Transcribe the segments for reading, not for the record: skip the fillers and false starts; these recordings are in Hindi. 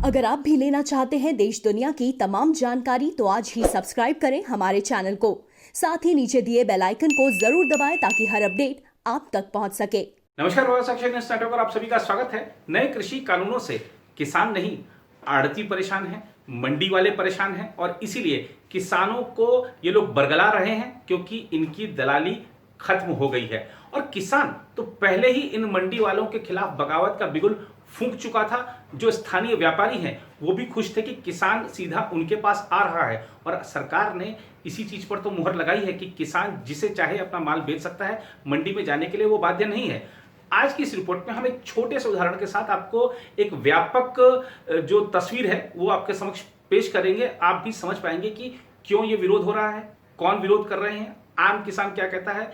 अगर आप भी लेना चाहते हैं देश दुनिया की तमाम जानकारी तो आज ही सब्सक्राइब करें हमारे चैनल को। साथ ही नीचे दिए बेल आइकन को जरूर दबाएं ताकि हर अपडेट आप तक पहुंच सके। नमस्कार, न्यूज़ नेटवर्क पर आप सभी का स्वागत है। नए कृषि कानूनों से किसान नहीं, आड़ती परेशान हैं, मंडी वाले परेशान हैं और इसीलिए किसानों को ये लोग बरगला रहे हैं क्योंकि इनकी दलाली खत्म हो गई है। और किसान तो पहले ही इन मंडी वालों के खिलाफ बगावत का बिगुल फूंक चुका था। जो स्थानीय व्यापारी हैं वो भी खुश थे कि किसान सीधा उनके पास आ रहा है और सरकार ने इसी चीज पर तो मुहर लगाई है कि किसान जिसे चाहे अपना माल बेच सकता है, मंडी में जाने के लिए वो बाध्य नहीं है। आज की इस रिपोर्ट में हम एक छोटे से उदाहरण के साथ आपको एक व्यापक जो तस्वीर है वो आपके समक्ष पेश करेंगे। आप भी समझ पाएंगे कि क्यों ये विरोध हो रहा है, कौन विरोध कर रहे हैं, आम किसान क्या कहता है।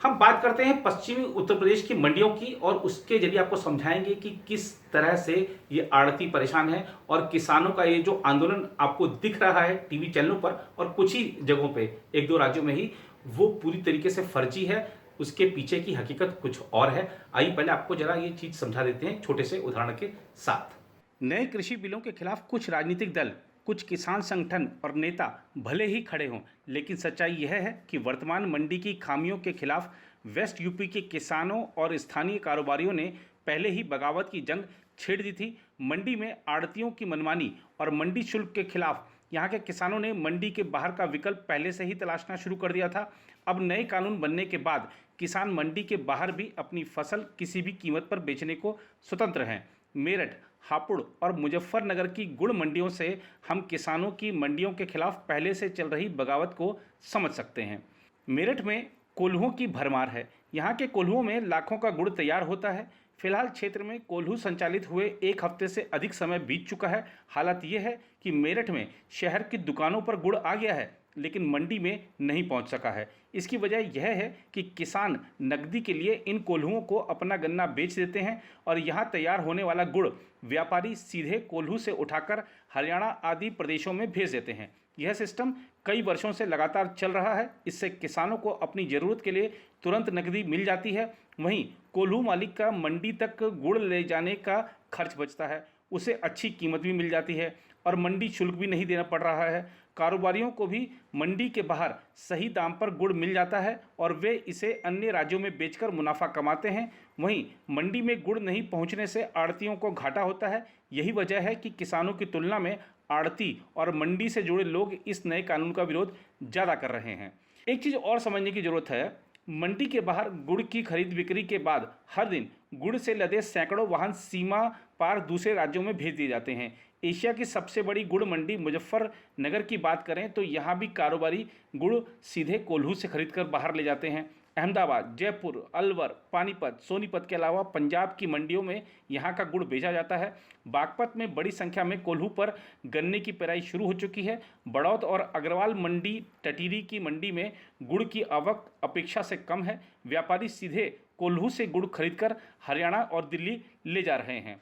हम बात करते हैं पश्चिमी उत्तर प्रदेश की मंडियों की और उसके जरिए आपको समझाएंगे कि किस तरह से ये आड़ती परेशान है और किसानों का ये जो आंदोलन आपको दिख रहा है टीवी चैनलों पर और कुछ ही जगहों पे, एक दो राज्यों में ही, वो पूरी तरीके से फर्जी है। उसके पीछे की हकीकत कुछ और है। आइए पहले आपको जरा ये चीज समझा देते हैं छोटे से उदाहरण के साथ। नए कृषि बिलों के खिलाफ कुछ राजनीतिक दल, कुछ किसान संगठन और नेता भले ही खड़े हों, लेकिन सच्चाई यह है कि वर्तमान मंडी की खामियों के खिलाफ वेस्ट यूपी के किसानों और स्थानीय कारोबारियों ने पहले ही बगावत की जंग छेड़ दी थी। मंडी में आड़तियों की मनमानी और मंडी शुल्क के खिलाफ यहाँ के किसानों ने मंडी के बाहर का विकल्प पहले से ही तलाशना शुरू कर दिया था। अब नए कानून बनने के बाद किसान मंडी के बाहर भी अपनी फसल किसी भी कीमत पर बेचने को स्वतंत्र हैं। मेरठ, हापुड़ और मुजफ्फरनगर की गुड़ मंडियों से हम किसानों की मंडियों के खिलाफ पहले से चल रही बगावत को समझ सकते हैं। मेरठ में कोल्हुओं की भरमार है। यहाँ के कोल्हुओं में लाखों का गुड़ तैयार होता है। फिलहाल क्षेत्र में कोल्हू संचालित हुए एक हफ्ते से अधिक समय बीत चुका है। हालत यह है कि मेरठ में शहर की दुकानों पर गुड़ आ गया है लेकिन मंडी में नहीं पहुंच सका है। इसकी वजह यह है कि किसान नकदी के लिए इन कोल्हुओं को अपना गन्ना बेच देते हैं और यहां तैयार होने वाला गुड़ व्यापारी सीधे कोल्हू से उठाकर हरियाणा आदि प्रदेशों में भेज देते हैं। यह सिस्टम कई वर्षों से लगातार चल रहा है। इससे किसानों को अपनी ज़रूरत के लिए तुरंत नकदी मिल जाती है। वहीं कोल्हू मालिक का मंडी तक गुड़ ले जाने का खर्च बचता है, उसे अच्छी कीमत भी मिल जाती है और मंडी शुल्क भी नहीं देना पड़ रहा है। कारोबारियों को भी मंडी के बाहर सही दाम पर गुड़ मिल जाता है और वे इसे अन्य राज्यों में बेचकर मुनाफा कमाते हैं। वहीं मंडी में गुड़ नहीं पहुंचने से आड़तियों को घाटा होता है। यही वजह है कि किसानों की तुलना में आड़ती और मंडी से जुड़े लोग इस नए कानून का विरोध ज़्यादा कर रहे हैं। एक चीज़ और समझने की ज़रूरत है, मंडी के बाहर गुड़ की खरीद बिक्री के बाद हर दिन गुड़ से लदे सैकड़ों वाहन सीमा पार दूसरे राज्यों में भेज दिए जाते हैं। एशिया की सबसे बड़ी गुड़ मंडी मुजफ्फरनगर की बात करें तो यहाँ भी कारोबारी गुड़ सीधे कोल्हू से खरीदकर बाहर ले जाते हैं। अहमदाबाद, जयपुर, अलवर, पानीपत, सोनीपत के अलावा पंजाब की मंडियों में यहाँ का गुड़ बेचा जाता है। बागपत में बड़ी संख्या में कोल्हू पर गन्ने की पेराई शुरू हो चुकी है। बड़ौद और अग्रवाल मंडी, टटीरी की मंडी में गुड़ की आवक अपेक्षा से कम है। व्यापारी सीधे कोल्हू से गुड़ खरीदकर हरियाणा और दिल्ली ले जा रहे हैं।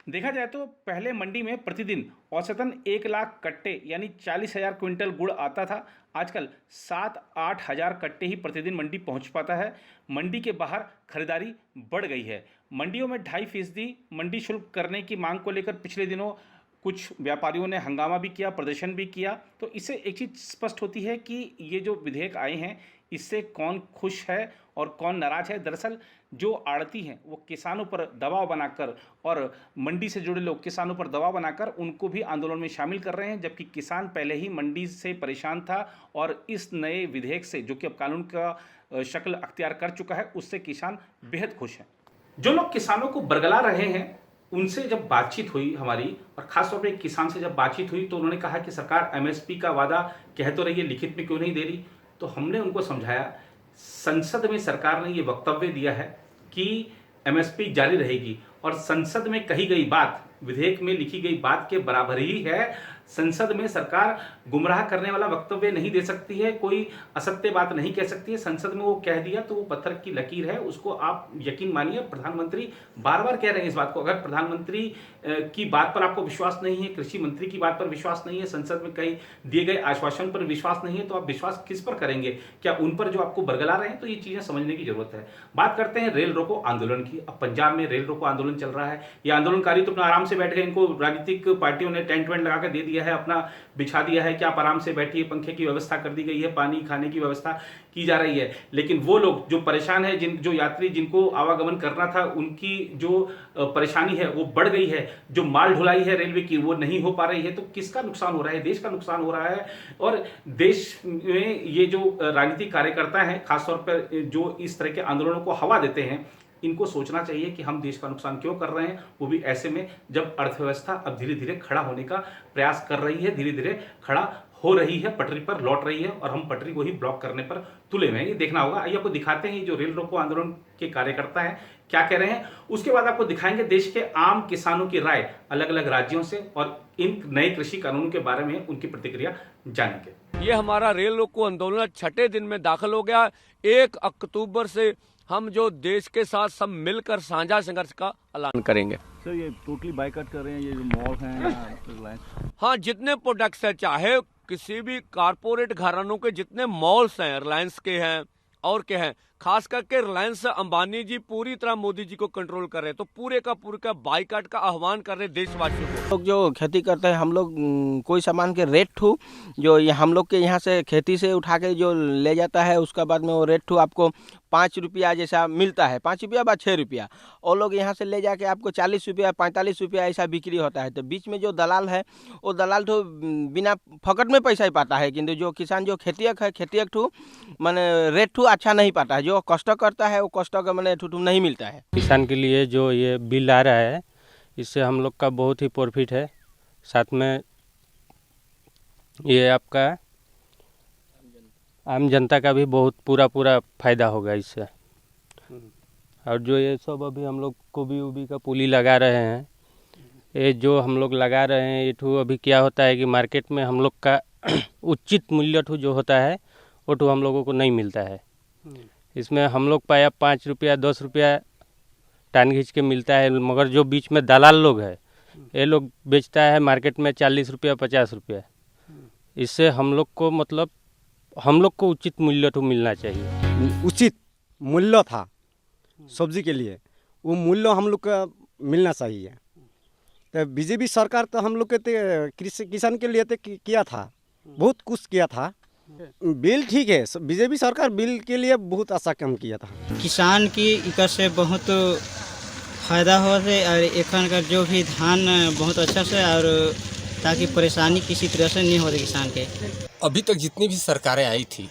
देखा जाए तो पहले मंडी में प्रतिदिन औसतन 1 लाख कट्टे यानी 40,000 क्विंटल गुड़ आता था। आजकल 7-8 हज़ार कट्टे ही प्रतिदिन मंडी पहुंच पाता है। मंडी के बाहर खरीदारी बढ़ गई है। मंडियों में 2.5% मंडी शुल्क करने की मांग को लेकर पिछले दिनों कुछ व्यापारियों ने हंगामा भी किया, प्रदर्शन भी किया। तो इससे एक चीज़ स्पष्ट होती है कि ये जो विधेयक आए हैं इससे कौन खुश है और कौन नाराज है। दरअसल जो आड़ती हैं वो किसानों पर दबाव बनाकर और मंडी से जुड़े लोग किसानों पर दबाव बनाकर उनको भी आंदोलन में शामिल कर रहे हैं, जबकि किसान पहले ही मंडी से परेशान था और इस नए विधेयक से, जो कि अब कानून का शक्ल अख्तियार कर चुका है, उससे किसान बेहद खुश हैं। जो लोग किसानों को बरगला रहे हैं उनसे जब बातचीत हुई हमारी, और खासतौर पर एक किसान से जब बातचीत हुई तो उन्होंने कहा कि सरकार एमएसपी का वादा कह तो रही है, लिखित में क्यों नहीं दे रही। तो हमने उनको समझाया, संसद में सरकार ने ये वक्तव्य दिया है कि एमएसपी जारी रहेगी और संसद में कही गई बात विधेयक में लिखी गई बात के बराबर ही है। संसद में सरकार गुमराह करने वाला वक्तव्य नहीं दे सकती है, कोई असत्य बात नहीं कह सकती है। संसद में वो कह दिया तो वो पत्थर की लकीर है, उसको आप यकीन मानिए। प्रधानमंत्री बार बार कह रहे हैं इस बात को। अगर प्रधानमंत्री की बात पर आपको विश्वास नहीं है, कृषि मंत्री की बात पर विश्वास नहीं है, संसद में कई दिए गए आश्वासन पर विश्वास नहीं है, तो आप विश्वास किस पर करेंगे? क्या उन पर जो आपको बरगला रहे हैं? तो ये चीजें समझने की जरूरत है। बात करते हैं रेल रोको आंदोलन की। अब पंजाब में रेल रोको आंदोलन आंदोलन चल रहा है। ये आंदोलनकारी तो अपना आराम से बैठ गए, इनको राजनीतिक पार्टियों ने टेंट वेंट लगा कर दे दिया है, अपना बिछा दिया है कि आप आराम से बैठिए, पंखे की व्यवस्था कर दी गई है, पानी खाने की व्यवस्था की जा रही है। लेकिन वो लोग जो परेशान है, जो यात्री जिनको आवागमन करना था, उनकी जो परेशानी है वो बढ़ गई है। जो माल ढुलाई है रेलवे की वो नहीं हो पा रही है। तो किसका नुकसान हो रहा है? देश का नुकसान हो रहा है। और देश में ये जो राजनीतिक कार्यकर्ता हैं, खासतौर पर जो इस तरह के आंदोलनों को हवा देते हैं, इनको सोचना चाहिए कि हम देश का नुकसान क्यों कर रहे हैं, वो भी ऐसे में जब अर्थव्यवस्था अब धीरे धीरे खड़ा होने का प्रयास कर रही है, धीरे धीरे खड़ा हो रही है, पटरी पर लौट रही है, और हम पटरी को ही ब्लॉक करने पर तुले हुए हैं। ये देखना होगा। आइए आपको दिखाते हैं जो रेल रोको आंदोलन के कार्यकर्ता हैं क्या कह रहे हैं। उसके बाद आपको दिखाएंगे देश के आम किसानों की राय अलग अलग राज्यों से, और इन नए कृषि कानूनों के बारे में उनकी प्रतिक्रिया जानेंगे। ये हमारा रेल रोको आंदोलन 6ठे दिन में दाखिल हो गया। 1 अक्टूबर से हम जो देश के साथ सब मिलकर साझा संघर्ष का ऐलान करेंगे। सर ये टोटली बाइकआउट कर रहे हैं, ये जो मॉल हैं? हाँ, जितने प्रोडक्ट्स हैं, चाहे किसी भी कारपोरेट घरानों के जितने मॉल्स हैं, रिलायंस के हैं और के हैं, खास करके रिलायंस अंबानी जी पूरी तरह मोदी जी को कंट्रोल कर रहे हैं, तो पूरे का बाइकाट का आह्वान कर रहे हैं देशवासियों को। लोग जो खेती करते हैं, हम लोग कोई सामान के रेट टू जो ये हम लोग के यहाँ से खेती से उठा के जो ले जाता है, उसका बाद में वो रेट टू आपको 5 रुपया जैसा मिलता है, 5 रुपया व 6 रुपया। और लोग यहाँ से ले जाके आपको 40 रुपया 45 रुपया ऐसा बिक्री होता है। तो बीच में जो दलाल है, वो दलाल तो बिना फकट में पैसा ही पाता है, किंतु जो किसान जो खेतियक है, खेतियक टू मैंने रेट टू अच्छा नहीं पाता है। जो कष्ट करता है वो कष्ट का मैंने टू नहीं मिलता है। किसान के लिए जो ये बिल आ रहा है, इससे हम लोग का बहुत ही प्रॉफिट है। साथ में ये आपका आम जनता का भी बहुत पूरा फायदा होगा इससे। और जो ये सब अभी हम लोग गोभी उभी का पुली लगा रहे हैं, ये जो हम लोग लगा रहे हैं, ये ठू अभी क्या होता है कि मार्केट में हम लोग का उचित मूल्य ठू जो होता है वो ठू हम लोगों को नहीं मिलता है। इसमें हम लोग पाया 5 रुपया 10 रुपया टान खींच के मिलता है, मगर जो बीच में दलाल लोग है, ये लोग बेचता है मार्केट में 40 रुपया 50 रुपया। इससे हम लोग को मतलब हम लोग को उचित मूल्य तो मिलना चाहिए। उचित मूल्य था सब्जी के लिए, वो मूल्य हम लोग का मिलना चाहिए। तो बीजेपी सरकार तो हम लोग के किसान के लिए तो किया था, बहुत कुछ किया था। बिल ठीक है, बीजेपी सरकार बिल के लिए बहुत अच्छा काम किया था। किसान की इकर से बहुत फायदा हो रहा है, और एखन का जो भी धान बहुत अच्छा से, और ताकि परेशानी किसी तरह से नहीं हो रही किसान के। अभी तक जितनी भी सरकारें आई थी,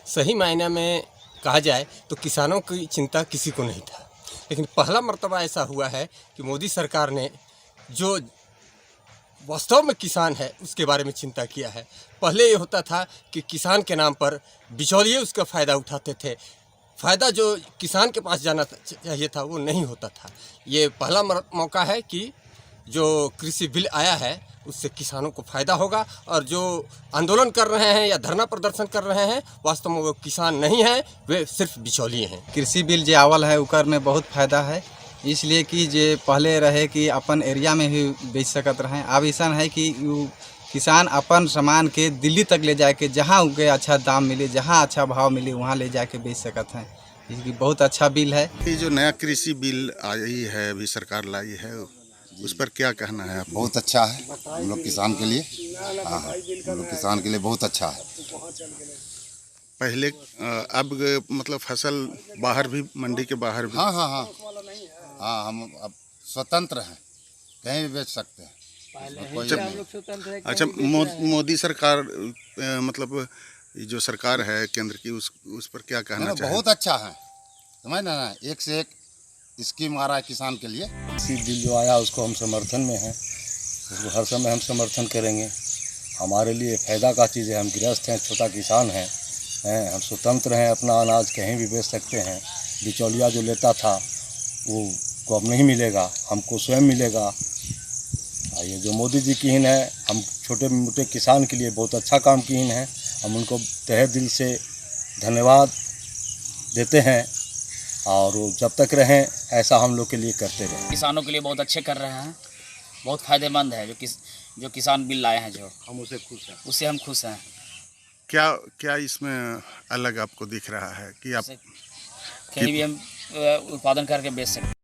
सही मायने में कहा जाए तो किसानों की चिंता किसी को नहीं था। लेकिन पहला मर्तबा ऐसा हुआ है कि मोदी सरकार ने जो वास्तव में किसान है उसके बारे में चिंता किया है। पहले ये होता था कि किसान के नाम पर बिचौलिए उसका फ़ायदा उठाते थे, फ़ायदा जो किसान के पास जाना चाहिए था वो नहीं होता था। ये पहला मौका है कि जो कृषि बिल आया है उससे किसानों को फ़ायदा होगा, और जो आंदोलन कर रहे हैं या धरना प्रदर्शन कर रहे हैं वास्तव में वो किसान नहीं हैं, वे सिर्फ बिचौलिए हैं। कृषि बिल जो आवल है उकर में बहुत फायदा है, इसलिए कि जे पहले रहे कि अपन एरिया में ही बेच सकत रहे, अब ऐसा है कि किसान अपन सामान के दिल्ली तक ले जाके जहाँ उनके अच्छा दाम मिले, जहाँ अच्छा भाव मिले वहाँ ले जाके बेच सकत हैं। इसकी बहुत अच्छा बिल है। ये जो नया कृषि बिल आई है, अभी सरकार लाई है, उस पर क्या कहना है आप? बहुत अच्छा है हम लोग किसान के लिए। हाँ, हम लोग किसान के लिए बहुत अच्छा है। पहले अब मतलब फसल बाहर भी, मंडी के बाहर भी? हाँ, हम अब स्वतंत्र हैं, कहीं भी बेच सकते हैं। अच्छा, मोदी सरकार मतलब जो सरकार है केंद्र की, उस पर क्या कहना चाहिए? बहुत अच्छा है, समझ ना, एक से एक स्कीम आ रहा है किसान के लिए। कृषि बिल जो आया उसको हम समर्थन में हैं, उसको हर समय हम समर्थन करेंगे। हमारे लिए फ़ायदा का चीज़ है, हम गृहस्थ हैं, छोटा किसान हैं, हम स्वतंत्र हैं, अपना अनाज कहीं भी बेच सकते हैं। बिचौलिया जो लेता था वो को अब नहीं मिलेगा, हमको स्वयं मिलेगा। ये जो मोदी जी की है, हम छोटे मोटे किसान के लिए बहुत अच्छा काम की है, हम उनको तहे दिल से धन्यवाद देते हैं, और वो जब तक रहें ऐसा हम लोग के लिए करते रहें। किसानों के लिए बहुत अच्छे कर रहे हैं, बहुत फ़ायदेमंद है जो किसान बिल लाए हैं, जो हम उससे खुश हैं, उससे हम खुश हैं। क्या इसमें अलग आपको दिख रहा है कि आप कहीं भी हम उत्पादन करके बेच सकते हैं?